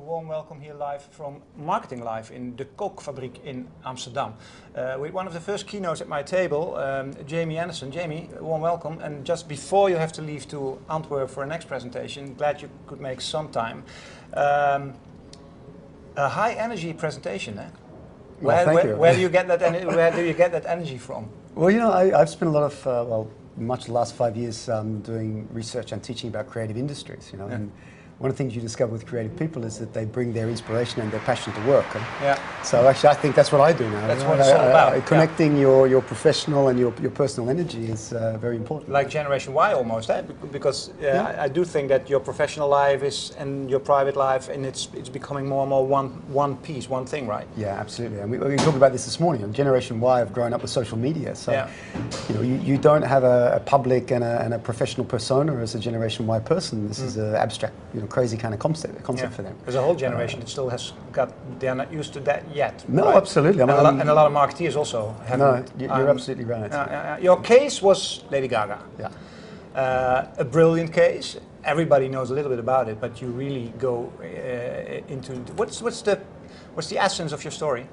warm welcome here live from Marketing Live in de Kookfabriek in Amsterdam. With one of the first keynotes at my table, Jamie Anderson. Jamie, warm welcome. And just before you have to leave to Antwerp for a next presentation, glad you could make some time. A high energy presentation, eh? Where do you get that energy from? Well, you know, I've spent a lot of, much of the last 5 years doing research and teaching about creative industries, you know. Yeah. And one of the things you discover with creative people is that they bring their inspiration and their passion to work. Yeah. So actually, I think that's what I do now. That's what it's all about. Connecting your professional and your personal energy is very important. Like Generation Y almost, eh? Because I do think that your professional life and your private life, and it's becoming more and more one piece, one thing, right? Yeah, absolutely. And we talked about this morning. Generation Y have grown up with social media, so you know you don't have a public and a professional persona as a Generation Y person. This is an abstract, you know, crazy kind of concept for them. There's a whole generation that still they're not used to that yet. No, right? Absolutely. And a lot of marketeers also haven't. No, you're absolutely right. Your case was Lady Gaga. Yeah. A brilliant case. Everybody knows a little bit about it, but you really go into what's the essence of your story?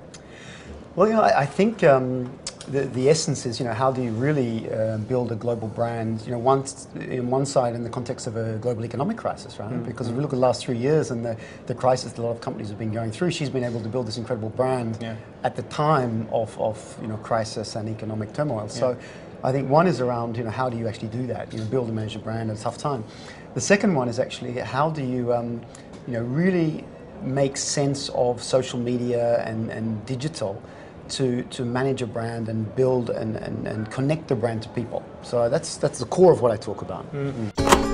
Well, you know, I think the essence is, you know, how do you really build a global brand? You know, in one side in the context of a global economic crisis, right? Mm-hmm. Because if we look at the last 3 years and the crisis that a lot of companies have been going through, she's been able to build this incredible brand at the time of you know, crisis and economic turmoil. So I think one is around, you know, how do you actually do that? You know, build and manage a brand at a tough time. The second one is actually how do you you know, really make sense of social media and digital to manage a brand and build and connect the brand to people. So that's the core of what I talk about. Mm-hmm.